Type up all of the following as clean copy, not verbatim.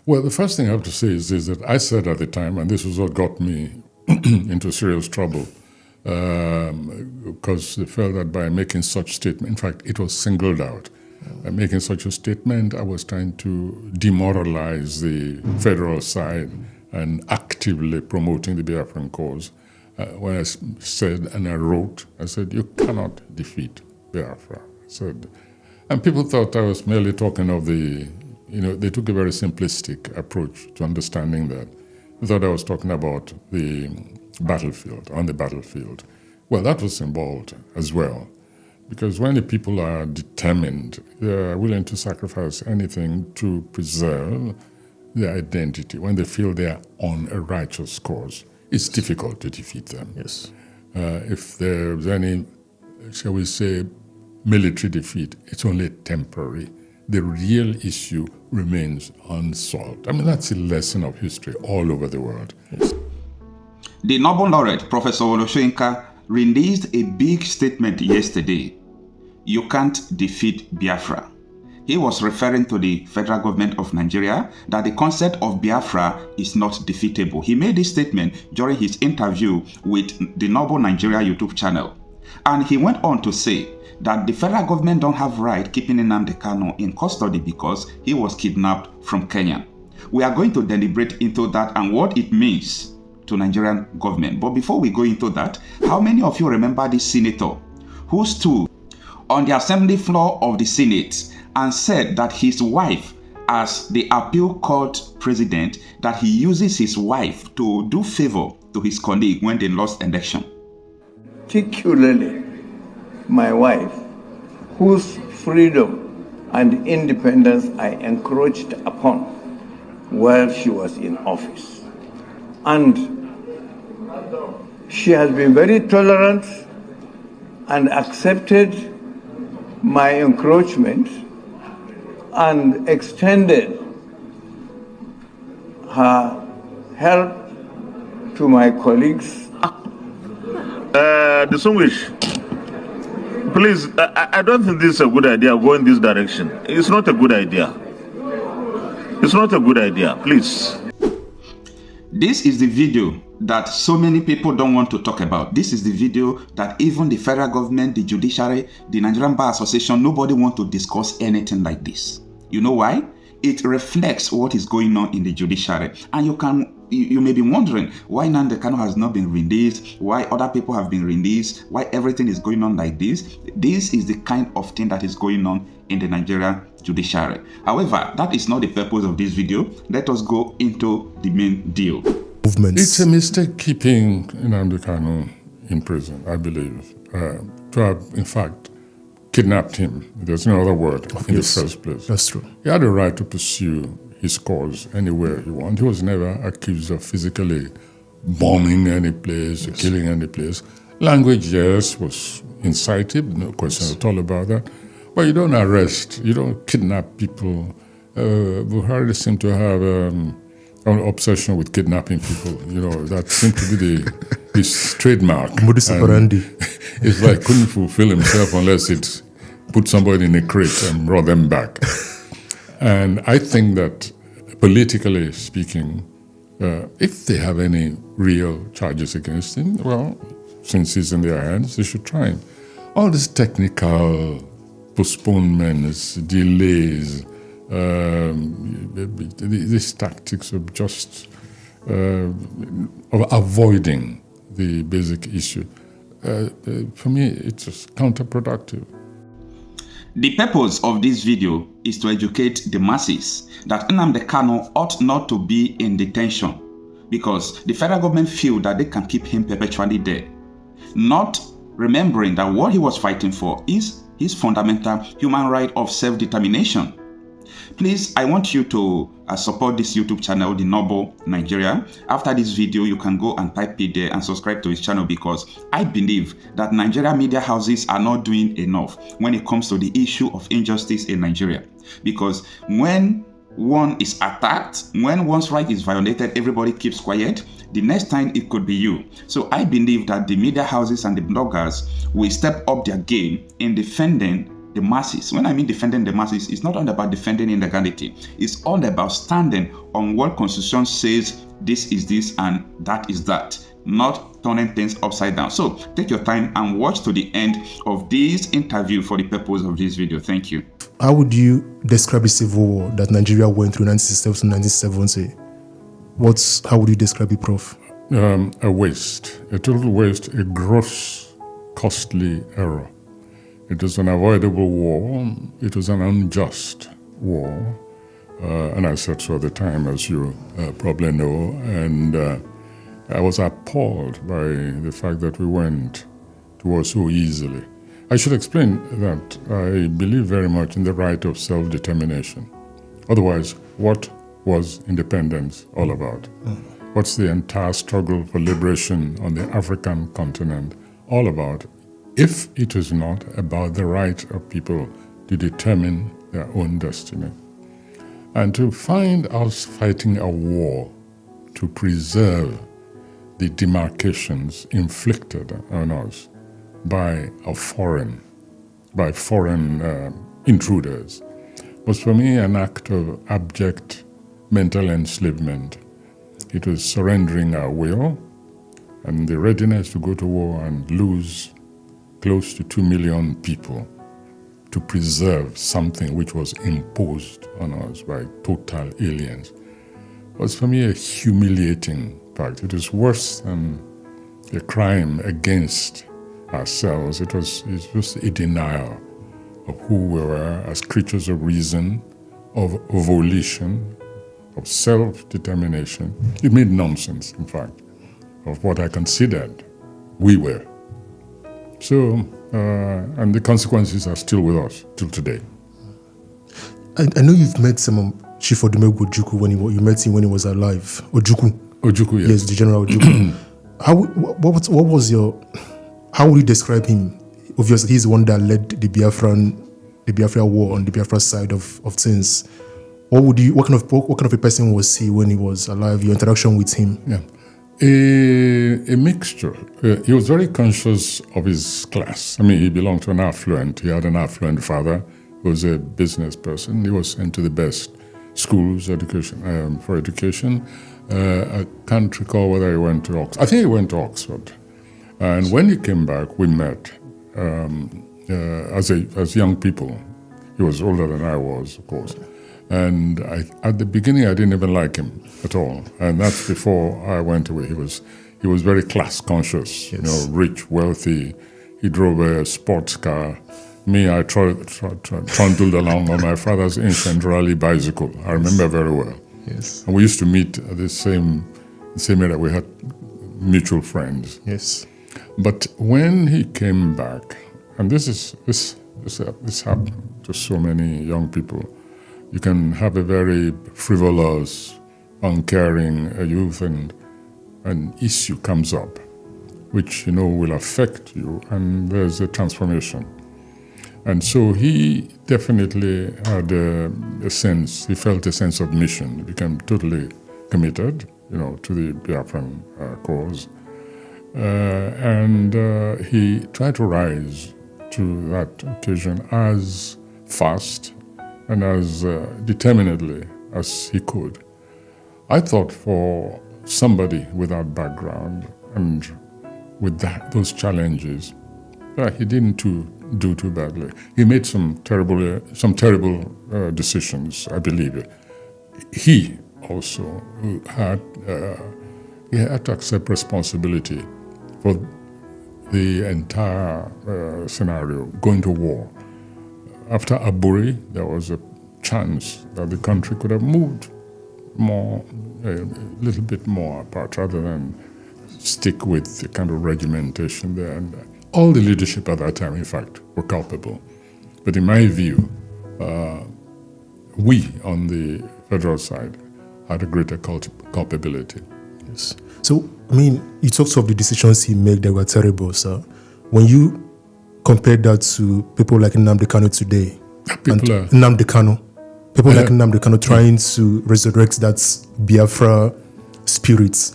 Well, the first thing I have to say is that I said at the time, and this was what got me into serious trouble, because they felt that by making such statement, in fact, it was singled out. By making such a statement, I was trying to demoralize the federal side and actively promoting the Biafran cause. When I said and I wrote, I said, you cannot defeat Biafra. I said, and people thought I was merely talking of the, they took a very simplistic approach to understanding that. They thought I was talking about the battlefield, on the battlefield. Well, that was involved as well. Because when the people are determined, they are willing to sacrifice anything to preserve their identity. When they feel they are on a righteous cause, it's difficult to defeat them. Yes. If there's any, shall we say, military defeat, it's only temporary. The real issue remains unsolved. I mean, that's a lesson of history all over the world. Yes. The Nobel laureate, Professor Soyinka, released a big statement yesterday. You can't defeat Biafra. He was referring to the federal government of Nigeria that the concept of Biafra is not defeatable. He made this statement during his interview with the Noble Nigeria YouTube channel. And he went on to say that the federal government don't have right keeping Nnamdi Kanu in custody because he was kidnapped from Kenya. We are going to deliberate into that and what it means to Nigerian government. But before we go into that, how many of you remember this senator who stood on the assembly floor of the Senate and said that his wife, as the appeal court president, that he uses his wife to do favor to his colleague when they lost election? Particularly my wife, whose freedom and independence I encroached upon while she was in office. And she has been very tolerant and accepted my encroachment and extended her help to my colleagues. Distinguished, please, I don't think this is a good idea, go in this direction. It's not a good idea. It's not a good idea, please. This is the video that so many people don't want to talk about. This is the video that even the federal government, the judiciary, the Nigerian Bar Association, nobody wants to discuss anything like this. You know why? It reflects what is going on in the judiciary. And you may be wondering why Nnamdi Kanu has not been released, why other people have been released, why everything is going on like this. This is the kind of thing that is going on in the Nigerian judiciary. However, that is not the purpose of this video. Let us go into the main deal. It's a mistake keeping Nnamdi Kanu in prison, I believe. To have, in fact, kidnapped him. There's no other word in the first place. That's true. He had a right to pursue his cause anywhere he wanted. He was never accused of physically bombing any place or killing any place. Language, yes, was incited, no question at all about that. But you don't arrest, you don't kidnap people. Buhari seemed to have an obsession with kidnapping people. That seemed to be his trademark. Modus operandi. It's like couldn't fulfill himself unless it put somebody in a crate and brought them back. And I think that politically speaking, if they have any real charges against him, well, since he's in their hands, they should try him. All these technical postponements, delays, these tactics of just of avoiding the basic issue, for me, it's just counterproductive. The purpose of this video is to educate the masses that Nnamdi Kanu ought not to be in detention because the federal government feel that they can keep him perpetually there, not remembering that what he was fighting for is his fundamental human right of self-determination. Please, I want you to support this YouTube channel, The Noble Nigeria. After this video, you can go and type it there and subscribe to his channel because I believe that Nigeria media houses are not doing enough when it comes to the issue of injustice in Nigeria. Because when one is attacked, when one's right is violated, everybody keeps quiet. The next time it could be you. So I believe that the media houses and the bloggers will step up their game in defending the masses. When I mean defending the masses, it's not all about defending illegality. It's all about standing on what Constitution says this is this and that is that, not turning things upside down. So take your time and watch to the end of this interview for the purpose of this video. Thank you. How would you describe the civil war that Nigeria went through 1967 to 1970? How would you describe it, Prof? A waste, a total waste, a gross, costly error. It was an avoidable war. It was an unjust war. And I said so at the time, as you probably know. And I was appalled by the fact that we went to war so easily. I should explain that I believe very much in the right of self-determination. Otherwise, what was independence all about? What's the entire struggle for liberation on the African continent all about, if it is not about the right of people to determine their own destiny? And to find us fighting a war to preserve the demarcations inflicted on us by foreign intruders was for me an act of abject mental enslavement. It was surrendering our will and the readiness to go to war and lose close to 2 million people to preserve something which was imposed on us by total aliens. It was for me a humiliating fact. It was worse than a crime against ourselves. It was a denial of who we were as creatures of reason, of volition, of self-determination. It made nonsense, in fact, of what I considered we were. So, and the consequences are still with us till today. I know you've met Chief Odumegwu Ojukwu when you met him when he was alive. Ojukwu, yes. Yes, the General Ojukwu. How would you describe him? Obviously, he's the one that led the Biafra war on the Biafra side of things. What kind of a person was he when he was alive? Your interaction with him? Yeah, a mixture. He was very conscious of his class. I mean, he belonged to he had an affluent father. He was a business person. He was sent to the best schools for education. I can't recall whether he went to Oxford. I think he went to Oxford. And when he came back, we met as young people. He was older than I was, of course. And at the beginning, I didn't even like him at all. And that's before I went away. He was very class conscious, yes. Rich, wealthy. He drove a sports car. Me, I trundled along on my father's ancient rally bicycle. I remember very well. Yes. And we used to meet at the same area. We had mutual friends. Yes. But when he came back, and this happened to so many young people. You can have a very frivolous, uncaring youth, and an issue comes up, which will affect you, and there's a transformation. And so he definitely had he felt a sense of mission. He became totally committed, to the Biafran cause. And he tried to rise to that occasion as fast and as determinedly as he could. I thought for somebody with that background and with those challenges, he didn't do too badly. He made some terrible decisions, I believe. He also had to accept responsibility for the entire scenario, going to war. After Aburi, there was a chance that the country could have moved a little bit more apart rather than stick with the kind of regimentation there. And all the leadership at that time, in fact, were culpable. But in my view, we on the federal side had a greater culpability. Yes. So, you talked of the decisions he made that were terrible, sir. When you compare that to people like Nnamdi Kanu today, Nnamdi Kanu trying to resurrect that Biafra spirit,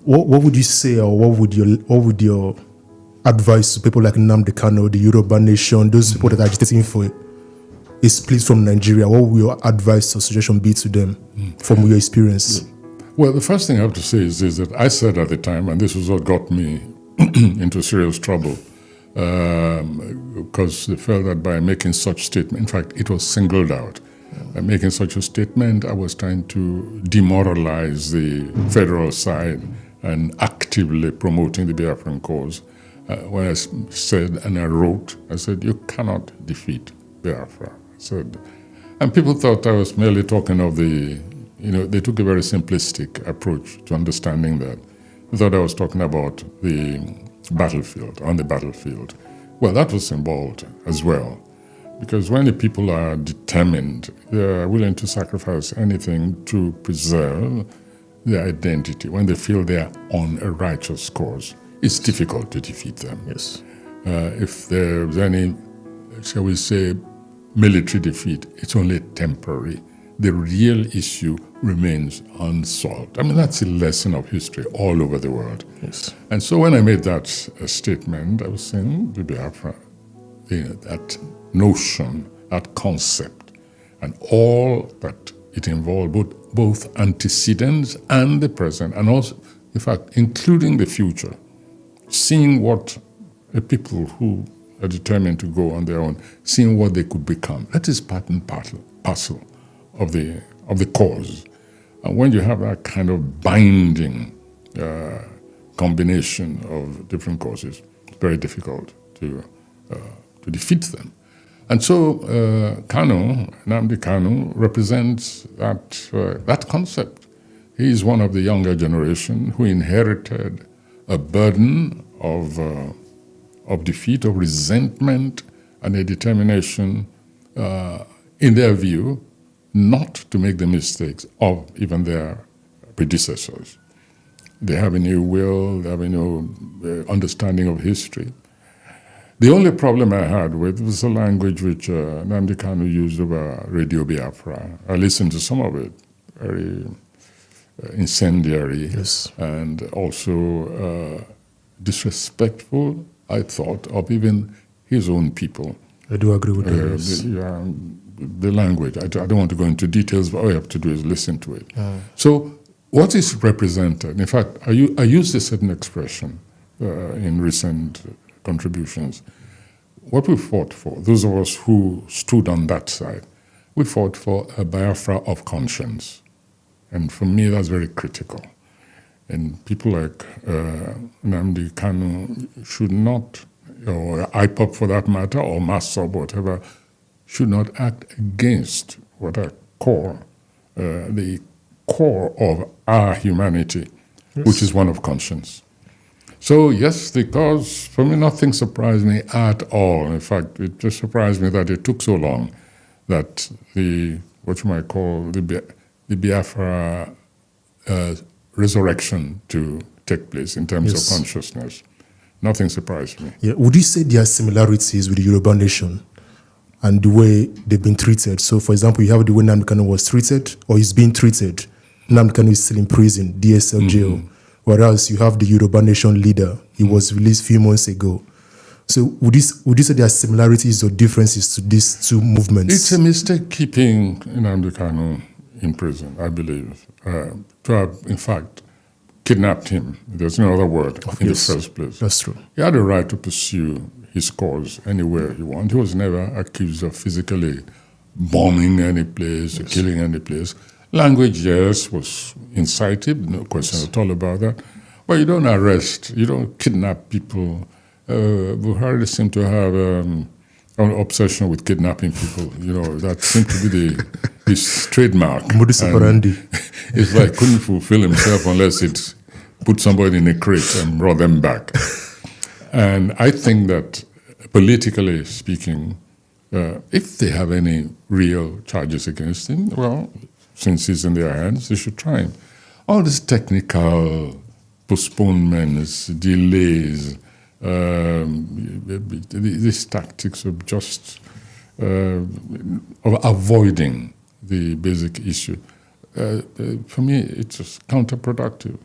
what would you say, or what would your advice to people like Nnamdi Kanu, the Yoruba nation, those people that are agitating for a split from Nigeria, what will your advice or suggestion be to them from your experience? Well, the first thing I have to say is that I said at the time, and this was what got me into serious trouble, because they felt that by making such statement, in fact, it was singled out. By making such a statement, I was trying to demoralize the federal side and actively promoting the Biafran cause. When I said and I wrote, I said, you cannot defeat Biafra. I said, and people thought I was merely talking of the, they took a very simplistic approach to understanding that. They thought I was talking about the battlefield, on the battlefield. Well, that was involved as well. Because when the people are determined, they are willing to sacrifice anything to preserve their identity. When they feel they are on a righteous cause, it's difficult to defeat them. Yes. If there's any, shall we say, military defeat, it's only temporary. The real issue remains unsolved. I mean, that's a lesson of history all over the world. Yes. And so when I made that statement, I was saying, the Biafra, that notion, that concept, and all that it involved, both antecedents and the present, and also, in fact, including the future, seeing what the people who are determined to go on their own, seeing what they could become. That is part and parcel of the cause. And when you have that kind of binding combination of different causes, it's very difficult to defeat them. And so Nnamdi Kanu represents that concept. He is one of the younger generation who inherited a burden of defeat, of resentment, and a determination, in their view, not to make the mistakes of even their predecessors. They have a new will, they have a new understanding of history. The only problem I had with was the language which Nnamdi Kanu used over Radio Biafra. I listened to some of it, very incendiary, yes, and also disrespectful, I thought, of even his own people. I do agree with that. The language, I don't want to go into details, but all you have to do is listen to it. So what is represented, in fact, I used a certain expression in recent contributions. What we fought for, those of us who stood on that side, we fought for a Biafra of conscience. And for me, that's very critical. And people like Nnamdi Kanu should not, or IPOP for that matter, or MASSOB, whatever, should not act against what I call the core of our humanity, yes, which is one of conscience. So yes, because for me nothing surprised me at all. In fact, it just surprised me that it took so long that what you might call the Biafra resurrection to take place in terms, yes, of consciousness. Nothing surprised me. Yeah. Would you say there are similarities with the Yoruba nation and the way they've been treated? So, for example, you have the way Nnamdi Kanu was treated, or is being treated. Nnamdi Kanu is still in prison, DSL jail. Whereas you have the Yoruba nation leader, he was released a few months ago. So would you say there are similarities or differences to these two movements? It's a mistake keeping Nnamdi Kanu in prison, I believe. To have, in fact, kidnapped him. There's no other word in the first place. That's true. He had a right to pursue his cause anywhere he wanted. He was never accused of physically bombing any place, yes, or killing any place. Language, yes, was incited, no question, yes, at all about that. But you don't arrest, you don't kidnap people. Buhari seemed to have an obsession with kidnapping people. That seemed to be his trademark. Modus operandi. It's like couldn't fulfill himself unless it put somebody in a crate and brought them back. And I think that politically speaking, if they have any real charges against him, well, since he's in their hands, they should try him. All these technical postponements, delays, these tactics of just of avoiding the basic issue, for me, it's just counterproductive.